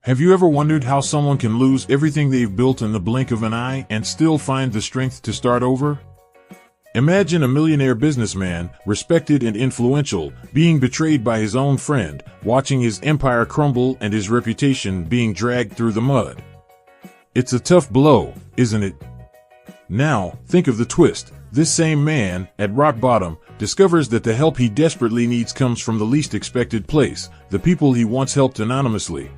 Have you ever wondered how someone can lose everything they've built in the blink of an eye and still find the strength to start over? Imagine a millionaire businessman, respected and influential, being betrayed by his own friend, watching his empire crumble and his reputation being dragged through the mud. It's a tough blow, isn't it? Now, think of the twist. This same man, at rock bottom, discovers that the help he desperately needs comes from the least expected place, the people he once helped anonymously.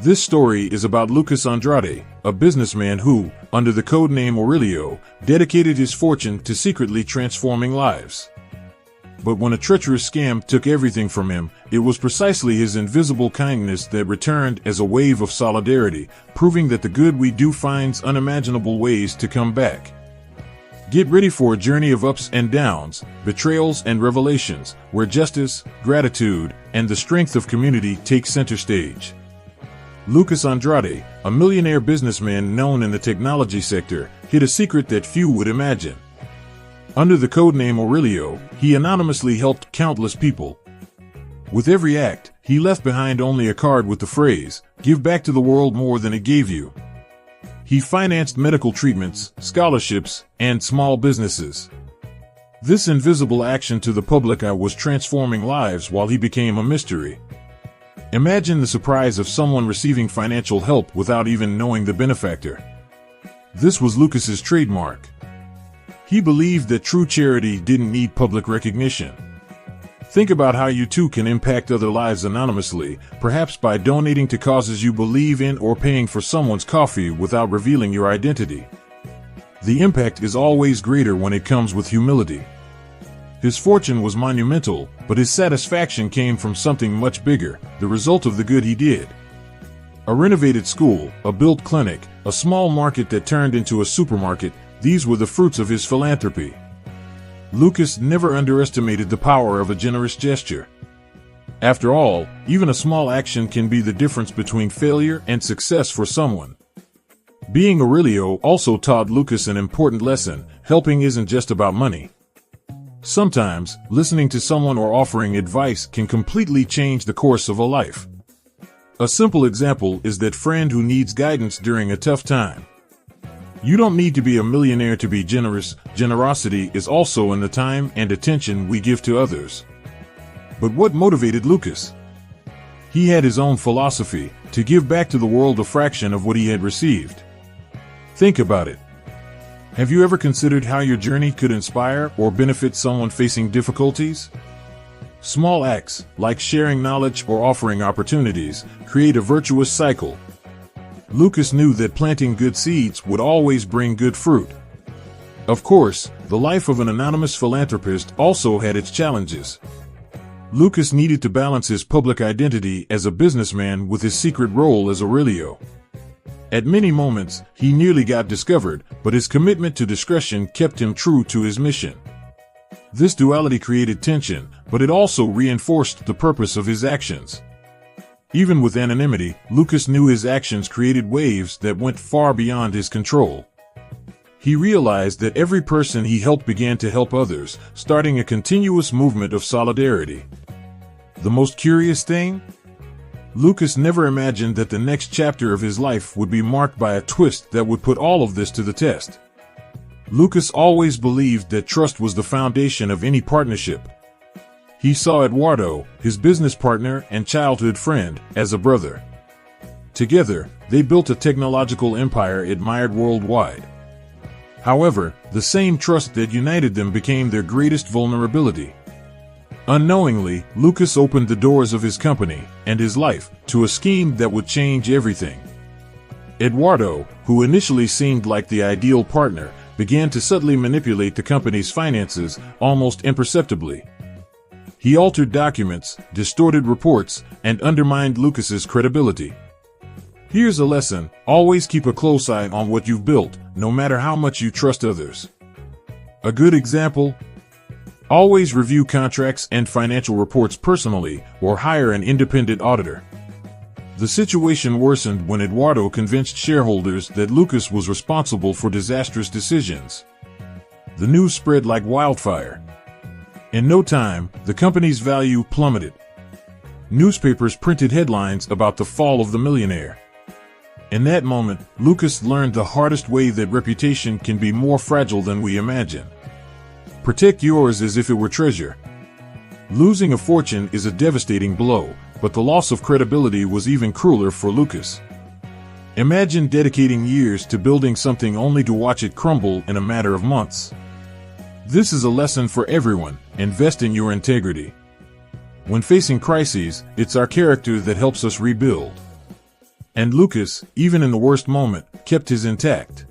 This story is about Lucas Andrade, a businessman who, under the codename Aurelio, dedicated his fortune to secretly transforming lives. But when a treacherous scam took everything from him, it was precisely his invisible kindness that returned as a wave of solidarity, proving that the good we do finds unimaginable ways to come back. Get ready for a journey of ups and downs, betrayals and revelations, where justice, gratitude, and the strength of community take center stage. Lucas Andrade, a millionaire businessman known in the technology sector, hid a secret that few would imagine. Under the codename Aurelio, he anonymously helped countless people. With every act, he left behind only a card with the phrase, "Give back to the world more than it gave you." He financed medical treatments, scholarships, and small businesses. This invisible action to the public eye was transforming lives while he became a mystery. Imagine the surprise of someone receiving financial help without even knowing the benefactor. This was Lucas's trademark. He believed that true charity didn't need public recognition. Think about how you too can impact other lives anonymously, perhaps by donating to causes you believe in or paying for someone's coffee without revealing your identity. The impact is always greater when it comes with humility. His fortune was monumental, but his satisfaction came from something much bigger, the result of the good he did. A renovated school, a built clinic, a small market that turned into a supermarket, these were the fruits of his philanthropy. Lucas never underestimated the power of a generous gesture. After all, even a small action can be the difference between failure and success for someone. Being Aurelio also taught Lucas an important lesson: helping isn't just about money. Sometimes, listening to someone or offering advice can completely change the course of a life. A simple example is that friend who needs guidance during a tough time. You don't need to be a millionaire to be generous. Generosity is also in the time and attention we give to others. But what motivated Lucas? He had his own philosophy: to give back to the world a fraction of what he had received. Think about it. Have you ever considered how your journey could inspire or benefit someone facing difficulties? Small acts, like sharing knowledge or offering opportunities, create a virtuous cycle. Lucas knew that planting good seeds would always bring good fruit. Of course, the life of an anonymous philanthropist also had its challenges. Lucas needed to balance his public identity as a businessman with his secret role as Aurelio. At many moments, he nearly got discovered, but his commitment to discretion kept him true to his mission. This duality created tension, but it also reinforced the purpose of his actions. Even with anonymity, Lucas knew his actions created waves that went far beyond his control. He realized that every person he helped began to help others, starting a continuous movement of solidarity. The most curious thing? Lucas never imagined that the next chapter of his life would be marked by a twist that would put all of this to the test. Lucas always believed that trust was the foundation of any partnership. He saw Eduardo, his business partner and childhood friend, as a brother. Together, they built a technological empire admired worldwide. However, the same trust that united them became their greatest vulnerability. Unknowingly, Lucas opened the doors of his company and his life to a scheme that would change everything. Eduardo, who initially seemed like the ideal partner, began to subtly manipulate the company's finances, almost imperceptibly. He altered documents, distorted reports, and undermined Lucas's credibility. Here's a lesson: always keep a close eye on what you've built, no matter how much you trust others. A good example: always review contracts and financial reports personally, or hire an independent auditor. The situation worsened when Eduardo convinced shareholders that Lucas was responsible for disastrous decisions. The news spread like wildfire. In no time, the company's value plummeted. Newspapers printed headlines about the fall of the millionaire. In that moment, Lucas learned the hardest way that reputation can be more fragile than we imagine. Protect yours as if it were treasure. Losing a fortune is a devastating blow, but the loss of credibility was even crueler for Lucas. Imagine dedicating years to building something only to watch it crumble in a matter of months. This is a lesson for everyone: invest in your integrity. When facing crises, it's our character that helps us rebuild. And Lucas, even in the worst moment, kept his intact.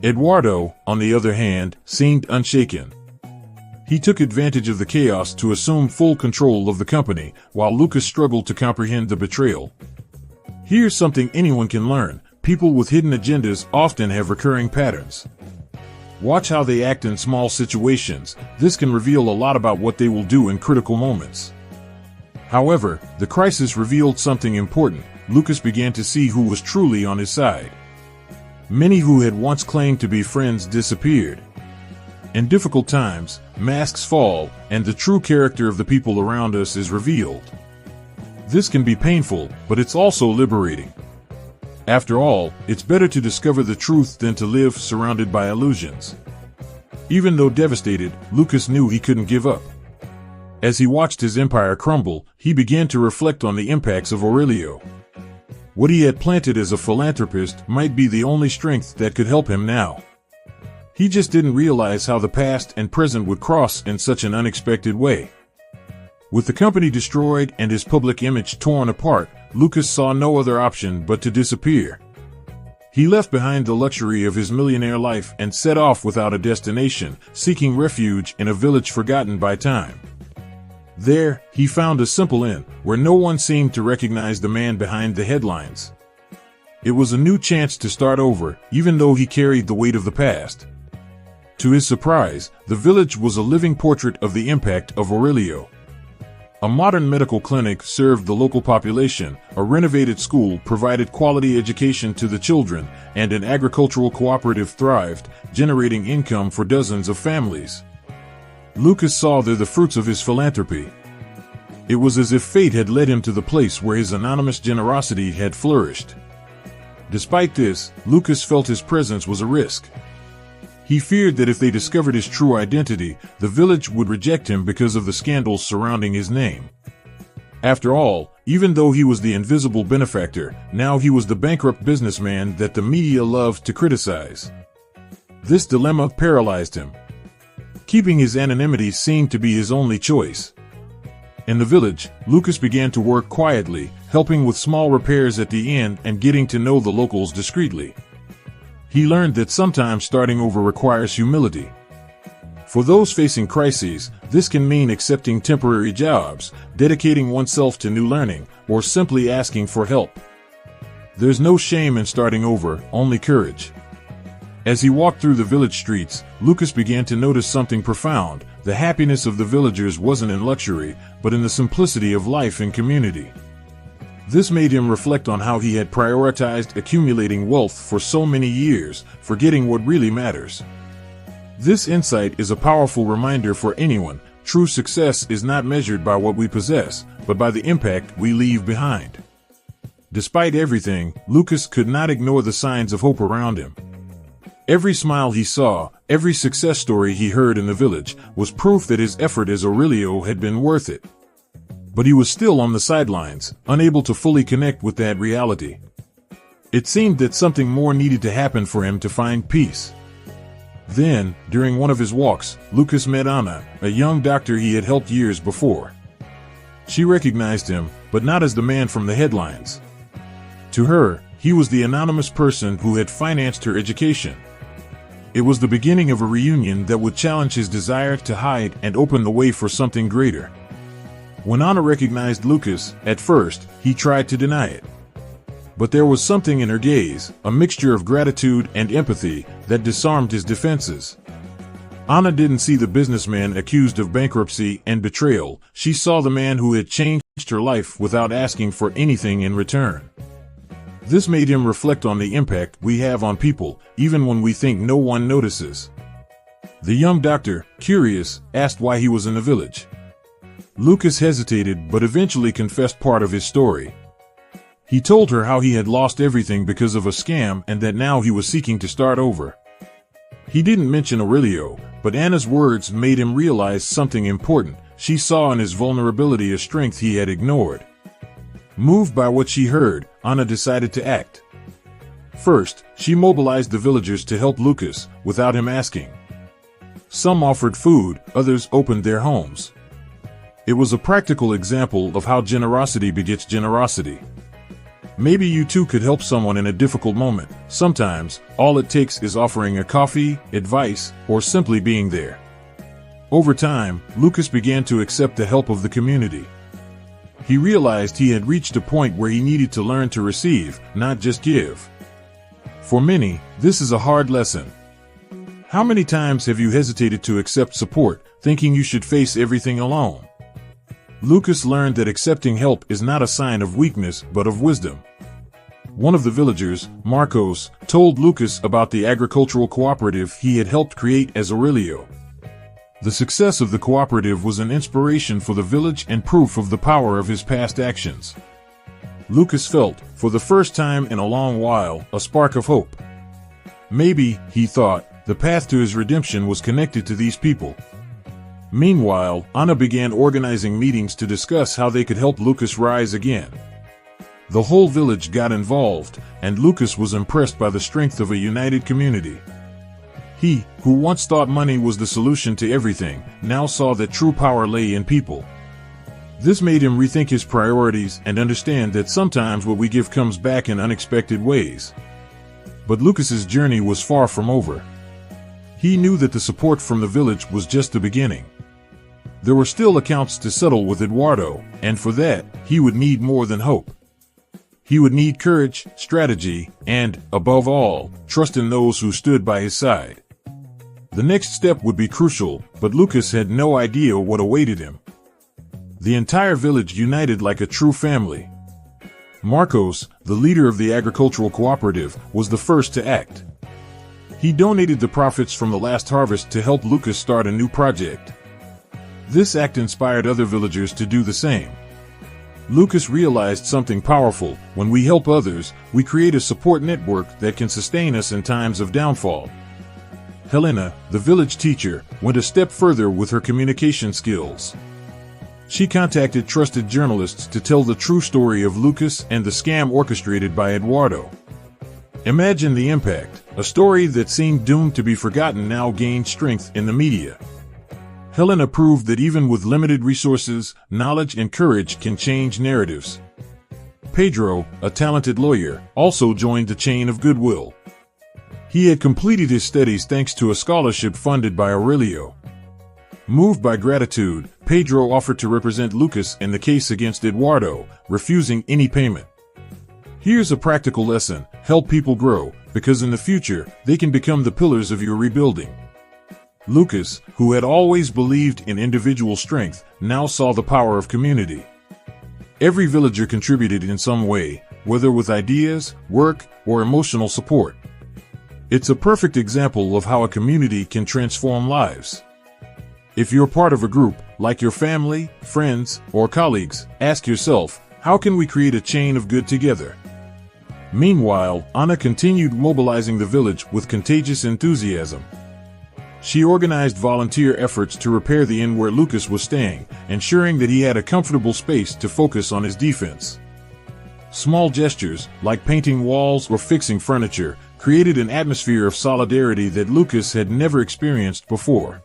Eduardo, on the other hand, seemed unshaken. He took advantage of the chaos to assume full control of the company, while Lucas struggled to comprehend the betrayal. Here's something anyone can learn: people with hidden agendas often have recurring patterns. Watch how they act in small situations. This can reveal a lot about what they will do in critical moments. However, the crisis revealed something important. Lucas began to see who was truly on his side. Many who had once claimed to be friends disappeared. In difficult times, masks fall, and the true character of the people around us is revealed. This can be painful, but it's also liberating. After all, it's better to discover the truth than to live surrounded by illusions. Even though devastated, Lucas knew he couldn't give up. As he watched his empire crumble, he began to reflect on the impacts of Aurelio. What he had planted as a philanthropist might be the only strength that could help him now. He just didn't realize how the past and present would cross in such an unexpected way. With the company destroyed and his public image torn apart, Lucas saw no other option but to disappear. He left behind the luxury of his millionaire life and set off without a destination, seeking refuge in a village forgotten by time. There, he found a simple inn, where no one seemed to recognize the man behind the headlines. It was a new chance to start over, even though he carried the weight of the past. To his surprise, the village was a living portrait of the impact of Aurelio. A modern medical clinic served the local population, a renovated school provided quality education to the children, and an agricultural cooperative thrived, generating income for dozens of families. Lucas saw there the fruits of his philanthropy. It was as if fate had led him to the place where his anonymous generosity had flourished. Despite this, Lucas felt his presence was a risk. He feared that if they discovered his true identity, the village would reject him because of the scandals surrounding his name. After all, even though he was the invisible benefactor, now he was the bankrupt businessman that the media loved to criticize. This dilemma paralyzed him. Keeping his anonymity seemed to be his only choice. In the village, Lucas began to work quietly, helping with small repairs at the inn and getting to know the locals discreetly. He learned that sometimes starting over requires humility. For those facing crises, this can mean accepting temporary jobs, dedicating oneself to new learning, or simply asking for help. There's no shame in starting over, only courage. As he walked through the village streets, Lucas began to notice something profound. The happiness of the villagers wasn't in luxury, but in the simplicity of life and community. This made him reflect on how he had prioritized accumulating wealth for so many years, forgetting what really matters. This insight is a powerful reminder for anyone. True success is not measured by what we possess, but by the impact we leave behind. Despite everything, Lucas could not ignore the signs of hope around him. Every smile he saw, every success story he heard in the village, was proof that his effort as Aurelio had been worth it. But he was still on the sidelines, unable to fully connect with that reality. It seemed that something more needed to happen for him to find peace. Then, during one of his walks, Lucas met Anna, a young doctor he had helped years before. She recognized him, but not as the man from the headlines. To her, he was the anonymous person who had financed her education. It was the beginning of a reunion that would challenge his desire to hide and open the way for something greater. When Anna recognized Lucas, at first, he tried to deny it. But there was something in her gaze, a mixture of gratitude and empathy, that disarmed his defenses. Anna didn't see the businessman accused of bankruptcy and betrayal. She saw the man who had changed her life without asking for anything in return. This made him reflect on the impact we have on people, even when we think no one notices. The young doctor, curious, asked why he was in the village. Lucas hesitated but eventually confessed part of his story. He told her how he had lost everything because of a scam and that now he was seeking to start over. He didn't mention Aurelio, but Anna's words made him realize something important. She saw in his vulnerability a strength he had ignored. Moved by what she heard, Anna decided to act. First, she mobilized the villagers to help Lucas, without him asking. Some offered food, others opened their homes. It was a practical example of how generosity begets generosity. Maybe you too could help someone in a difficult moment. Sometimes, all it takes is offering a coffee, advice, or simply being there. Over time, Lucas began to accept the help of the community. He realized he had reached a point where he needed to learn to receive, not just give. For many, this is a hard lesson. How many times have you hesitated to accept support, thinking you should face everything alone? Lucas learned that accepting help is not a sign of weakness but of wisdom. One of the villagers, Marcos, told Lucas about the agricultural cooperative he had helped create as Aurelio. The success of the cooperative was an inspiration for the village and proof of the power of his past actions. Lucas felt, for the first time in a long while, a spark of hope. Maybe, he thought, the path to his redemption was connected to these people. Meanwhile, Anna began organizing meetings to discuss how they could help Lucas rise again. The whole village got involved, and Lucas was impressed by the strength of a united community. He, who once thought money was the solution to everything, now saw that true power lay in people. This made him rethink his priorities and understand that sometimes what we give comes back in unexpected ways. But Lucas's journey was far from over. He knew that the support from the village was just the beginning. There were still accounts to settle with Eduardo, and for that, he would need more than hope. He would need courage, strategy, and, above all, trust in those who stood by his side. The next step would be crucial, but Lucas had no idea what awaited him. The entire village united like a true family. Marcos, the leader of the agricultural cooperative, was the first to act. He donated the profits from the last harvest to help Lucas start a new project. This act inspired other villagers to do the same. Lucas realized something powerful: when we help others, we create a support network that can sustain us in times of downfall. Helena, the village teacher, went a step further with her communication skills. She contacted trusted journalists to tell the true story of Lucas and the scam orchestrated by Eduardo. Imagine the impact. A story that seemed doomed to be forgotten now gained strength in the media. Helena proved that even with limited resources, knowledge and courage can change narratives. Pedro, a talented lawyer, also joined the chain of goodwill. He had completed his studies thanks to a scholarship funded by Aurelio. Moved by gratitude, Pedro offered to represent Lucas in the case against Eduardo, refusing any payment. Here's a practical lesson: help people grow, because in the future, they can become the pillars of your rebuilding. Lucas, who had always believed in individual strength, now saw the power of community. Every villager contributed in some way, whether with ideas, work, or emotional support. It's a perfect example of how a community can transform lives. If you're part of a group, like your family, friends, or colleagues, ask yourself, how can we create a chain of good together? Meanwhile, Anna continued mobilizing the village with contagious enthusiasm. She organized volunteer efforts to repair the inn where Lucas was staying, ensuring that he had a comfortable space to focus on his defense. Small gestures, like painting walls or fixing furniture, created an atmosphere of solidarity that Lucas had never experienced before.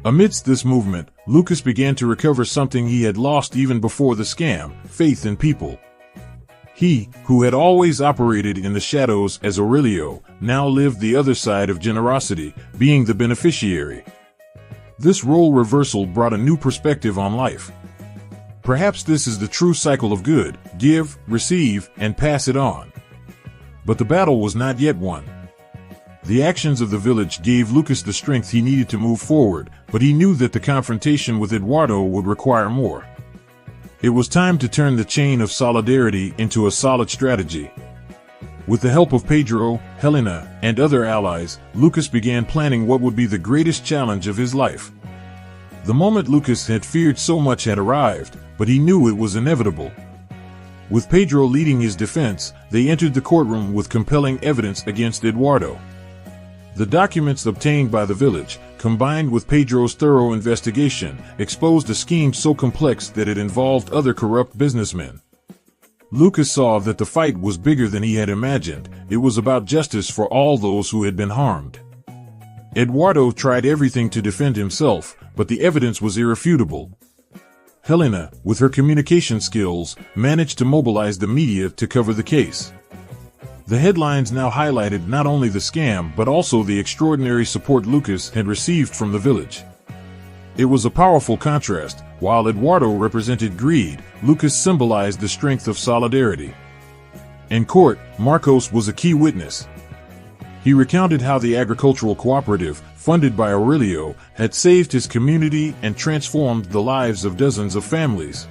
Amidst this movement, Lucas began to recover something he had lost even before the scam: faith in people. He, who had always operated in the shadows as Aurelio, now lived the other side of generosity, being the beneficiary. This role reversal brought a new perspective on life. Perhaps this is the true cycle of good: give, receive, and pass it on. But the battle was not yet won. The actions of the village gave Lucas the strength he needed to move forward, but he knew that the confrontation with Eduardo would require more. It was time to turn the chain of solidarity into a solid strategy. With the help of Pedro, Helena, and other allies, Lucas began planning what would be the greatest challenge of his life. The moment Lucas had feared so much had arrived, but he knew it was inevitable. With Pedro leading his defense, they entered the courtroom with compelling evidence against Eduardo. The documents obtained by the village, combined with Pedro's thorough investigation, exposed a scheme so complex that it involved other corrupt businessmen. Lucas saw that the fight was bigger than he had imagined. It was about justice for all those who had been harmed. Eduardo tried everything to defend himself, but the evidence was irrefutable. Helena, with her communication skills, managed to mobilize the media to cover the case. The headlines now highlighted not only the scam but also the extraordinary support Lucas had received from the village. It was a powerful contrast. While Eduardo represented greed, Lucas symbolized the strength of solidarity. In court, Marcos was a key witness. He recounted how the agricultural cooperative, funded by Aurelio, had saved his community and transformed the lives of dozens of families.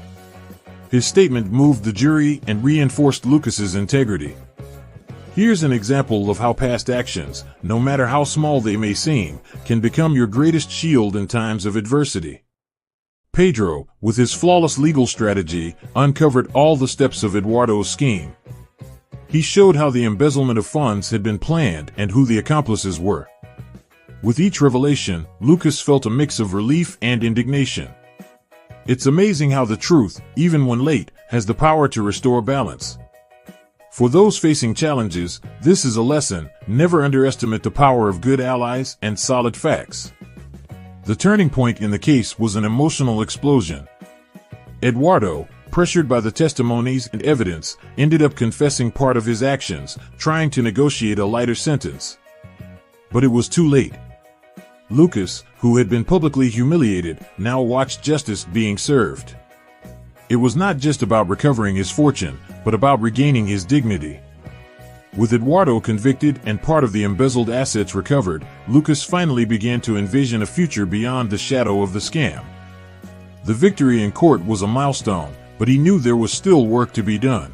His statement moved the jury and reinforced Lucas's integrity. Here's an example of how past actions, no matter how small they may seem, can become your greatest shield in times of adversity. Pedro, with his flawless legal strategy, uncovered all the steps of Eduardo's scheme. He showed how the embezzlement of funds had been planned and who the accomplices were. With each revelation, Lucas felt a mix of relief and indignation. It's amazing how the truth, even when late, has the power to restore balance. For those facing challenges, this is a lesson: never underestimate the power of good allies and solid facts. The turning point in the case was an emotional explosion. Eduardo, pressured by the testimonies and evidence, ended up confessing part of his actions, trying to negotiate a lighter sentence. But it was too late. Lucas, who had been publicly humiliated, now watched justice being served. It was not just about recovering his fortune, but about regaining his dignity. With Eduardo convicted and part of the embezzled assets recovered, Lucas finally began to envision a future beyond the shadow of the scam. The victory in court was a milestone, but he knew there was still work to be done.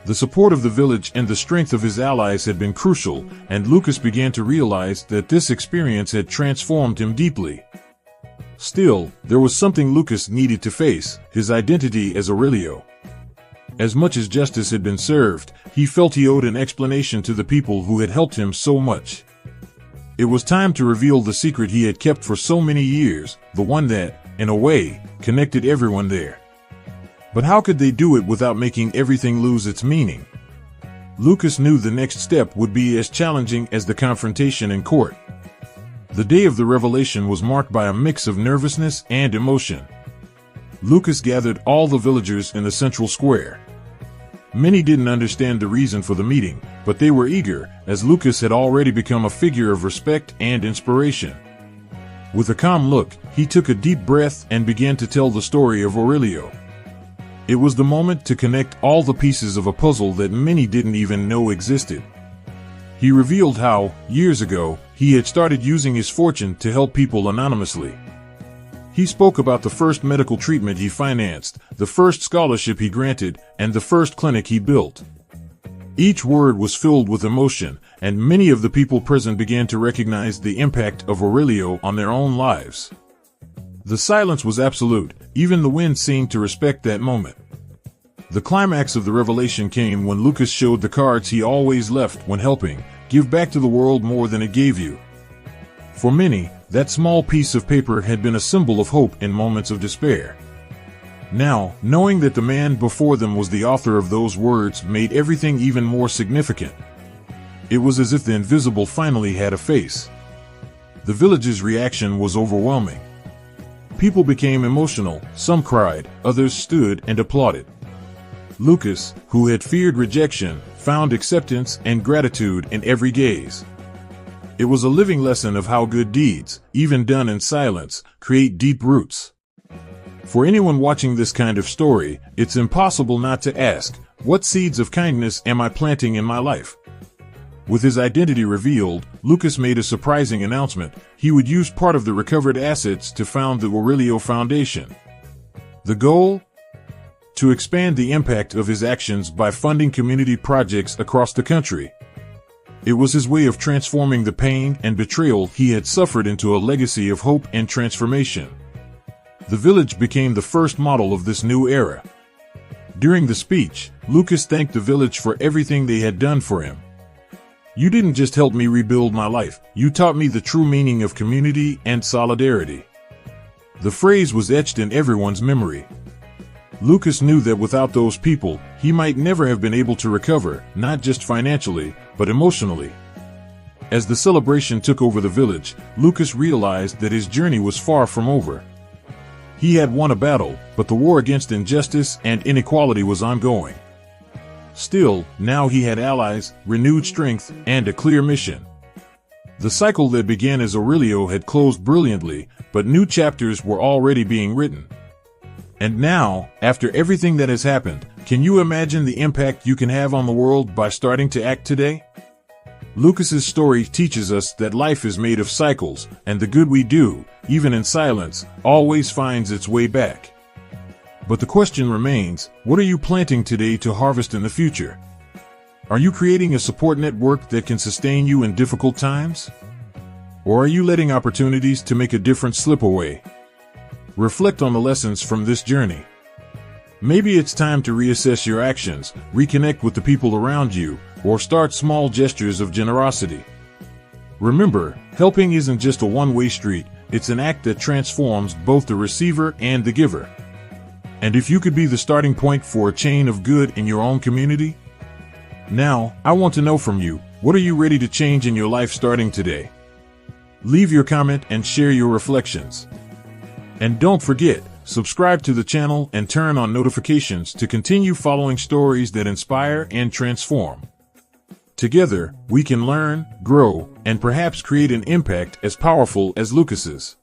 The support of the village and the strength of his allies had been crucial, and Lucas began to realize that this experience had transformed him deeply. Still, there was something Lucas needed to face: his identity as Aurelio. As much as justice had been served, he felt he owed an explanation to the people who had helped him so much. It was time to reveal the secret he had kept for so many years, the one that, in a way, connected everyone there. But how could they do it without making everything lose its meaning? Lucas knew the next step would be as challenging as the confrontation in court. The day of the revelation was marked by a mix of nervousness and emotion. Lucas gathered all the villagers in the central square. Many didn't understand the reason for the meeting, but they were eager, as Lucas had already become a figure of respect and inspiration. With a calm look, he took a deep breath and began to tell the story of Aurelio. It was the moment to connect all the pieces of a puzzle that many didn't even know existed. He revealed how, years ago, he had started using his fortune to help people anonymously. He spoke about the first medical treatment he financed, the first scholarship he granted, and the first clinic he built. Each word was filled with emotion, and many of the people present began to recognize the impact of Aurelio on their own lives. The silence was absolute. Even the wind seemed to respect that moment. The climax of the revelation came when Lucas showed the cards he always left when helping: give back to the world more than it gave you. For many, that small piece of paper had been a symbol of hope in moments of despair. Now, knowing that the man before them was the author of those words made everything even more significant. It was as if the invisible finally had a face. The village's reaction was overwhelming. People became emotional, some cried, others stood and applauded. Lucas, who had feared rejection, found acceptance and gratitude in every gaze. It was a living lesson of how good deeds, even done in silence, create deep roots. For anyone watching this kind of story, it's impossible not to ask, what seeds of kindness am I planting in my life? With his identity revealed, Lucas made a surprising announcement: he would use part of the recovered assets to found the Aurelio Foundation. The goal? To expand the impact of his actions by funding community projects across the country. It was his way of transforming the pain and betrayal he had suffered into a legacy of hope and transformation. The village became the first model of this new era. During the speech, Lucas thanked the village for everything they had done for him. "You didn't just help me rebuild my life, you taught me the true meaning of community and solidarity." The phrase was etched in everyone's memory. Lucas knew that without those people, he might never have been able to recover, not just financially, but emotionally. As the celebration took over the village, Lucas realized that his journey was far from over. He had won a battle, but the war against injustice and inequality was ongoing. Still, now he had allies, renewed strength, and a clear mission. The cycle that began as Aurelio had closed brilliantly, but new chapters were already being written. And now, after everything that has happened, can you imagine the impact you can have on the world by starting to act today? Lucas's story teaches us that life is made of cycles, and the good we do, even in silence, always finds its way back. But the question remains, what are you planting today to harvest in the future? Are you creating a support network that can sustain you in difficult times? Or are you letting opportunities to make a difference slip away? Reflect on the lessons from this journey. Maybe it's time to reassess your actions, reconnect with the people around you, or start small gestures of generosity. Remember, helping isn't just a one-way street, it's an act that transforms both the receiver and the giver. And if you could be the starting point for a chain of good in your own community? Now, I want to know from you, what are you ready to change in your life starting today? Leave your comment and share your reflections. And don't forget, subscribe to the channel and turn on notifications to continue following stories that inspire and transform. Together, we can learn, grow, and perhaps create an impact as powerful as Lucas's.